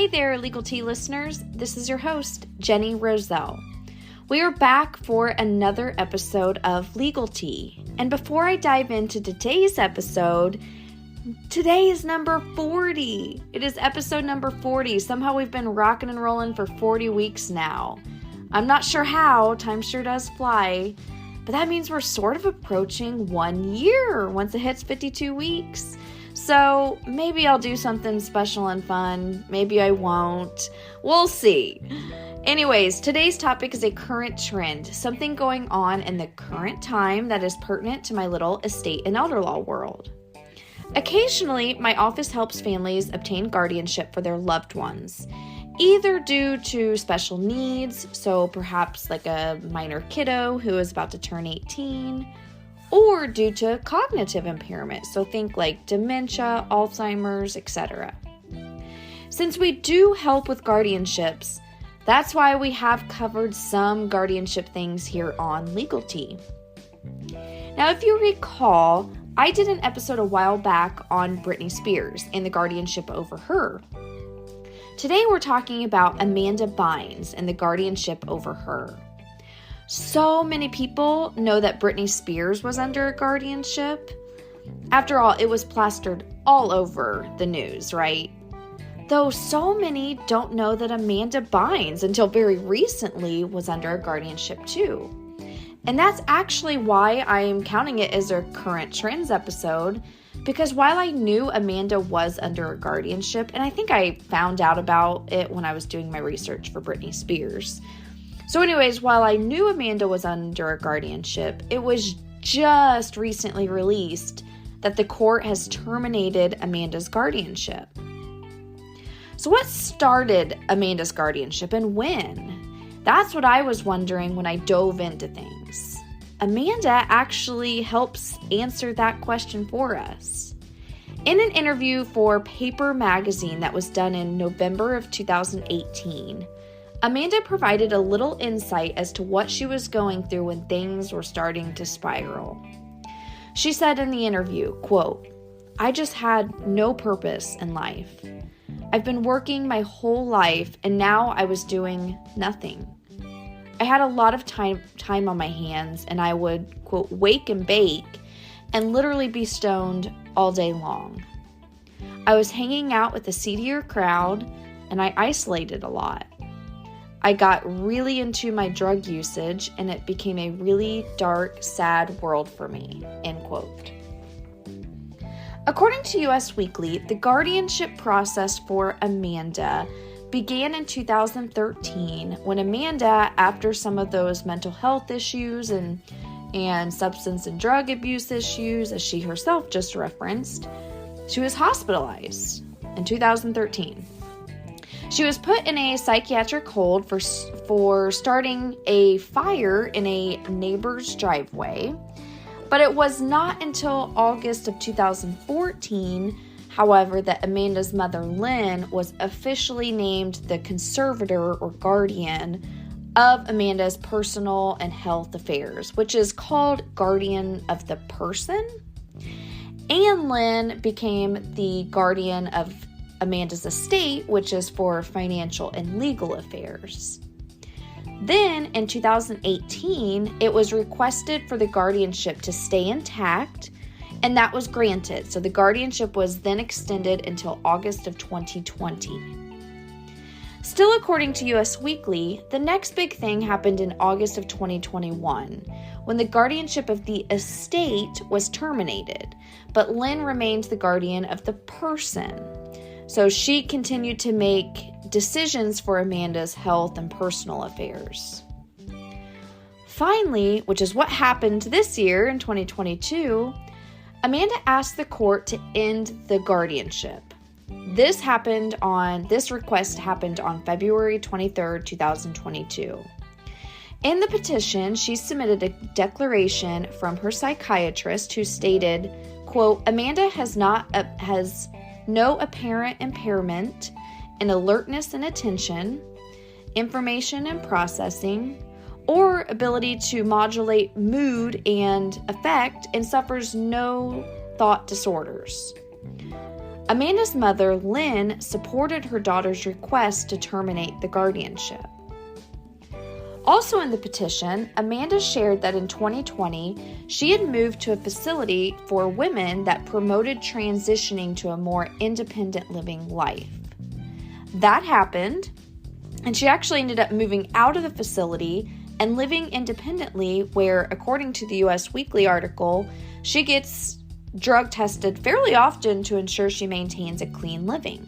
Hey there, Legal Tea listeners. This is your host, Jenny Roselle. We are back for another episode of Legal Tea. And before I dive into today's episode, today is number 40. It is episode number 40. Somehow we've been rocking and rolling for 40 weeks now. I'm not sure how. Time sure does fly. But that means we're sort of approaching 1 year once it hits 52 weeks. So maybe I'll do something special and fun. Maybe I won't. We'll see. Anyways, today's topic is a current trend, something going on in the current time that is pertinent to my little estate and elder law world. Occasionally, my office helps families obtain guardianship for their loved ones, either due to special needs, so perhaps like a minor kiddo who is about to turn 18, or due to cognitive impairment, so think like dementia, Alzheimer's, etc. Since we do help with guardianships, that's why we have covered some guardianship things here on Legal Tea. Now, if you recall, I did an episode a while back on Britney Spears and the guardianship over her. Today we're talking about Amanda Bynes and the guardianship over her. So many people know that Britney Spears was under a guardianship. After all, it was plastered all over the news, right? Though so many don't know that Amanda Bynes, until very recently, was under a guardianship too. And that's actually why I am counting it as a current trends episode, because while I knew Amanda was under a guardianship, and I think I found out about it when I was doing my research for Britney Spears. So anyways, while I knew Amanda was under a guardianship, it was just recently released that the court has terminated Amanda's guardianship. So what started Amanda's guardianship and when? That's what I was wondering when I dove into things. Amanda actually helps answer that question for us. In an interview for Paper Magazine that was done in November of 2018, Amanda provided a little insight as to what she was going through when things were starting to spiral. She said in the interview, quote, "I just had no purpose in life. I've been working my whole life and now I was doing nothing. I had a lot of time on my hands and I would, quote, wake and bake and literally be stoned all day long. I was hanging out with a seedier crowd and I isolated a lot. I got really into my drug usage and it became a really dark, sad world for me," end quote. According to US Weekly, the guardianship process for Amanda began in 2013 when Amanda, after some of those mental health issues and substance and drug abuse issues, as she herself just referenced, she was hospitalized in 2013. She was put in a psychiatric hold for starting a fire in a neighbor's driveway, but it was not until August of 2014, however, that Amanda's mother, Lynn, was officially named the conservator or guardian of Amanda's personal and health affairs, which is called guardian of the person. And Lynn became the guardian of Amanda's estate, which is for financial and legal affairs. Then, in 2018, it was requested for the guardianship to stay intact, and that was granted. So the guardianship was then extended until August of 2020. Still according to US Weekly, the next big thing happened in August of 2021, when the guardianship of the estate was terminated, but Lynn remained the guardian of the person. So she continued to make decisions for Amanda's health and personal affairs. Finally, which is what happened this year in 2022, Amanda asked the court to end the guardianship. This request happened on February 23rd, 2022. In the petition, she submitted a declaration from her psychiatrist who stated, quote, "Amanda has no apparent impairment in alertness and attention, information and processing, or ability to modulate mood and affect, and suffers no thought disorders. Amanda's mother, Lynn, supported her daughter's request to terminate the guardianship. Also in the petition, Amanda shared that in 2020, she had moved to a facility for women that promoted transitioning to a more independent living life. That happened, and she actually ended up moving out of the facility and living independently, where, according to the US Weekly article, she gets drug tested fairly often to ensure she maintains a clean living.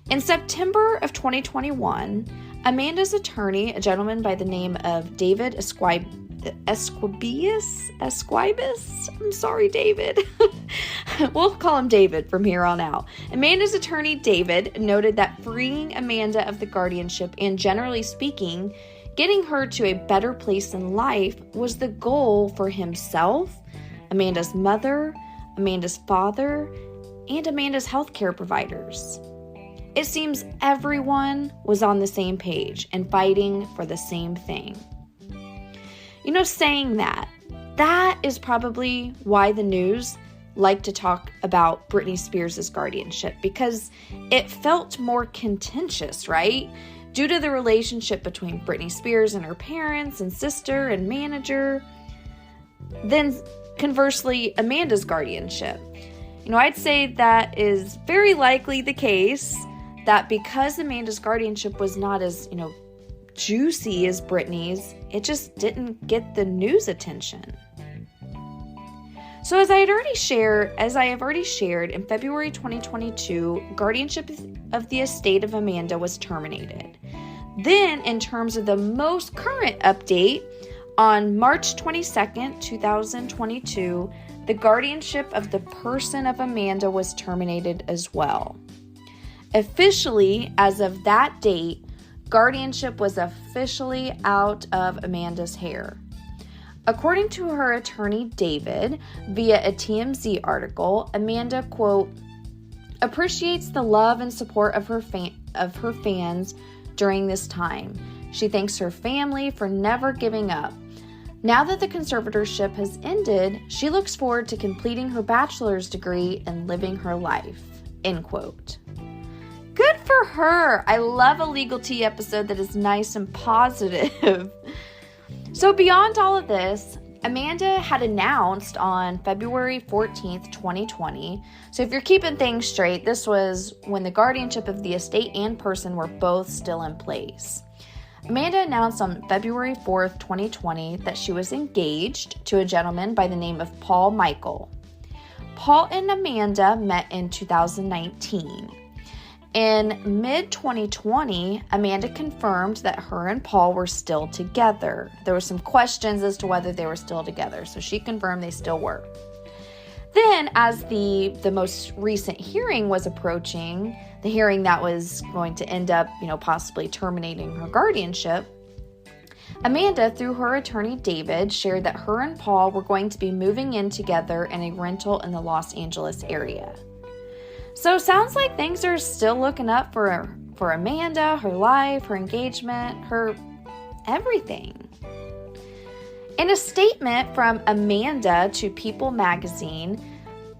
In September of 2021, Amanda's attorney, a gentleman by the name of David Esquibus? I'm sorry, David. We'll call him David from here on out. Amanda's attorney, David, noted that freeing Amanda of the guardianship and, generally speaking, getting her to a better place in life was the goal for himself, Amanda's mother, Amanda's father, and Amanda's healthcare providers. It seems everyone was on the same page and fighting for the same thing. Saying that is probably why the news liked to talk about Britney Spears' guardianship, because it felt more contentious, right? Due to the relationship between Britney Spears and her parents and sister and manager. Then, conversely, Amanda's guardianship. I'd say that is very likely the case, that because Amanda's guardianship was not as, juicy as Britney's, it just didn't get the news attention. So as I have already shared, in February 2022, guardianship of the estate of Amanda was terminated. Then, in terms of the most current update, on March 22nd, 2022, the guardianship of the person of Amanda was terminated as well. Officially, as of that date, guardianship was officially out of Amanda's hair. According to her attorney, David, via a TMZ article, Amanda, quote, appreciates the love and support of her fans during this time. She thanks her family for never giving up. Now that the conservatorship has ended, she looks forward to completing her bachelor's degree and living her life, end quote. Good for her. I love a legal tea episode that is nice and positive. So beyond all of this, Amanda had announced on February 14th, 2020. So if you're keeping things straight, this was when the guardianship of the estate and person were both still in place. Amanda announced on February 4th, 2020 that she was engaged to a gentleman by the name of Paul Michael. Paul and Amanda met in 2019. In mid-2020, Amanda confirmed that her and Paul were still together. There were some questions as to whether they were still together, so she confirmed they still were. Then, as the most recent hearing was approaching, the hearing that was going to end up, possibly terminating her guardianship, Amanda, through her attorney David, shared that her and Paul were going to be moving in together in a rental in the Los Angeles area. So sounds like things are still looking up for Amanda, her life, her engagement, her everything. In a statement from Amanda to People magazine,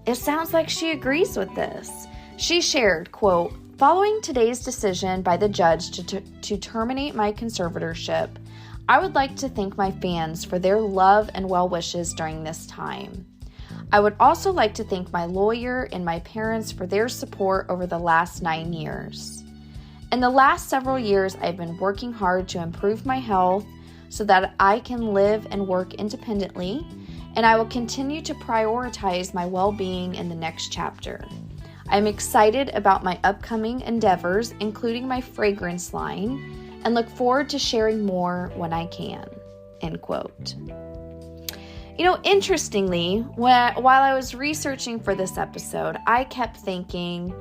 it sounds like she agrees with this. She shared, quote, following today's decision by the judge to terminate my conservatorship, I would like to thank my fans for their love and well wishes during this time. I would also like to thank my lawyer and my parents for their support over the last 9 years. In the last several years, I've been working hard to improve my health so that I can live and work independently, and I will continue to prioritize my well-being in the next chapter. I'm excited about my upcoming endeavors, including my fragrance line, and look forward to sharing more when I can, end quote. Interestingly, while I was researching for this episode, I kept thinking,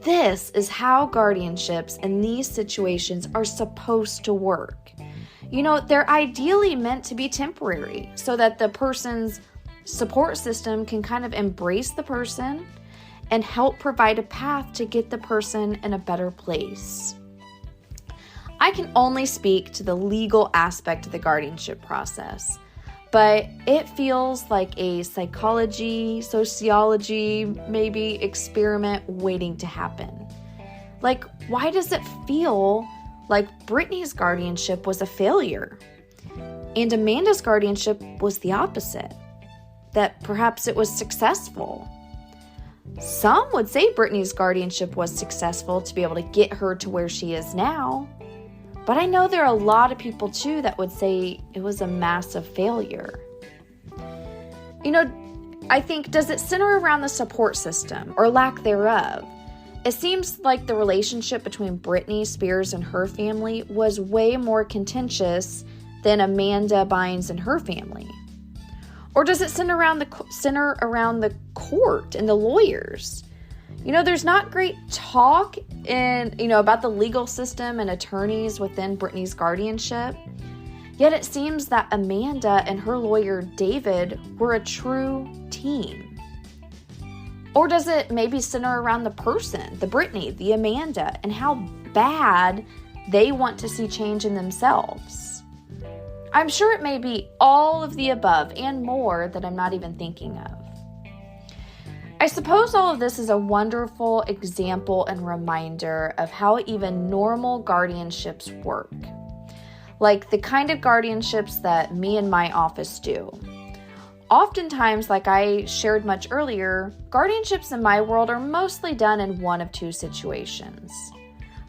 this is how guardianships in these situations are supposed to work. They're ideally meant to be temporary so that the person's support system can kind of embrace the person and help provide a path to get the person in a better place. I can only speak to the legal aspect of the guardianship process. but it feels like a psychology, sociology, maybe experiment waiting to happen. Like, why does it feel like Britney's guardianship was a failure and Amanda's guardianship was the opposite? That perhaps it was successful. Some would say Britney's guardianship was successful to be able to get her to where she is now. But I know there are a lot of people too that would say it was a massive failure. I think, does it center around the support system or lack thereof? It seems like the relationship between Britney Spears and her family was way more contentious than Amanda Bynes and her family. Or does it center around the court and the lawyers? There's not great talk about the legal system and attorneys within Britney's guardianship. Yet it seems that Amanda and her lawyer David were a true team. Or does it maybe center around the person, the Britney, the Amanda, and how bad they want to see change in themselves? I'm sure it may be all of the above and more that I'm not even thinking of. I suppose all of this is a wonderful example and reminder of how even normal guardianships work. Like the kind of guardianships that me and my office do. Oftentimes, like I shared much earlier, guardianships in my world are mostly done in one of two situations.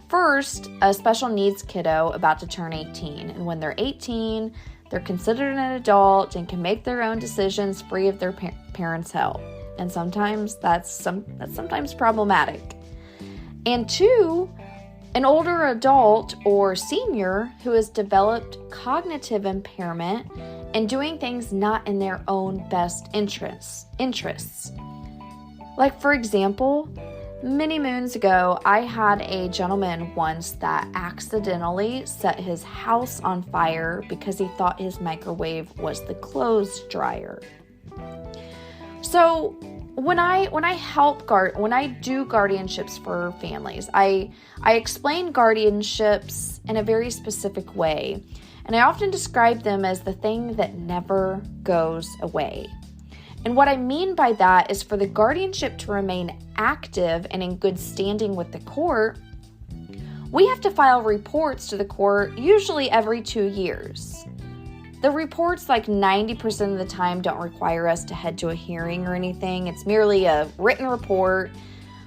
First, a special needs kiddo about to turn 18, and when they're 18, they're considered an adult and can make their own decisions free of their parents' help. And sometimes that's sometimes problematic. And two, an older adult or senior who has developed cognitive impairment and doing things not in their own best interests. Like, for example, many moons ago, I had a gentleman once that accidentally set his house on fire because he thought his microwave was the clothes dryer. So when I do guardianships for families, I explain guardianships in a very specific way. And I often describe them as the thing that never goes away. And what I mean by that is for the guardianship to remain active and in good standing with the court, we have to file reports to the court usually every 2 years. The reports, like 90% of the time, don't require us to head to a hearing or anything. It's merely a written report.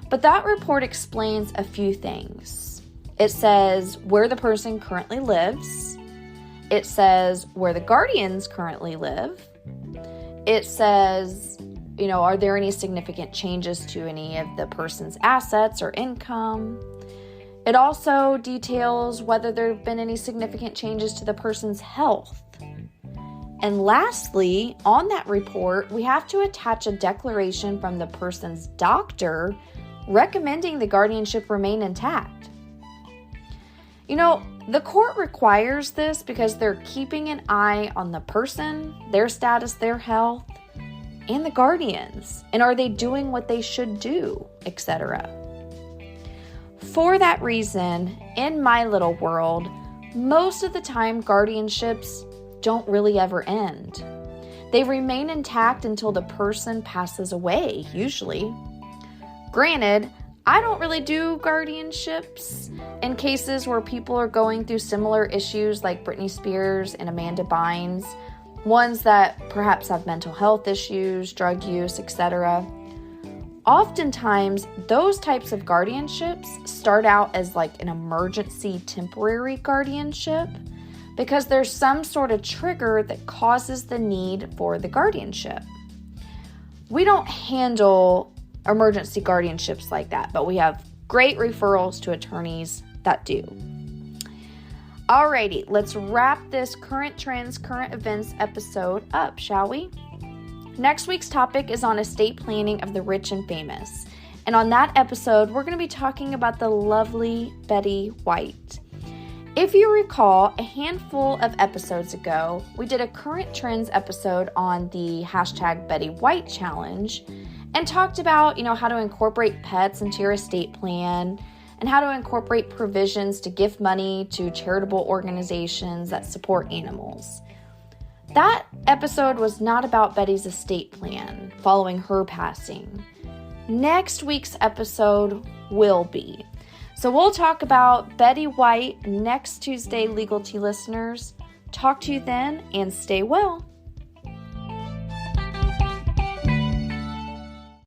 But that report explains a few things. It says where the person currently lives. It says where the guardians currently live. It says, are there any significant changes to any of the person's assets or income? It also details whether there have been any significant changes to the person's health. And lastly, on that report, we have to attach a declaration from the person's doctor recommending the guardianship remain intact. The court requires this because they're keeping an eye on the person, their status, their health, and the guardians. And are they doing what they should do, etc. For that reason, in my little world, most of the time guardianships don't really ever end. They remain intact until the person passes away, usually. Granted, I don't really do guardianships in cases where people are going through similar issues like Britney Spears and Amanda Bynes, ones that perhaps have mental health issues, drug use, etc. Oftentimes, those types of guardianships start out as like an emergency temporary guardianship because there's some sort of trigger that causes the need for the guardianship. We don't handle emergency guardianships like that, but we have great referrals to attorneys that do. Alrighty, let's wrap this current trends, current events episode up, shall we? Next week's topic is on estate planning of the rich and famous. And on that episode, we're going to be talking about the lovely Betty White. If you recall, a handful of episodes ago, we did a current trends episode on the hashtag Betty White challenge and talked about, how to incorporate pets into your estate plan and how to incorporate provisions to gift money to charitable organizations that support animals. That episode was not about Betty's estate plan following her passing. Next week's episode will be. So we'll talk about Betty White next Tuesday, Legal Tea listeners. Talk to you then and stay well.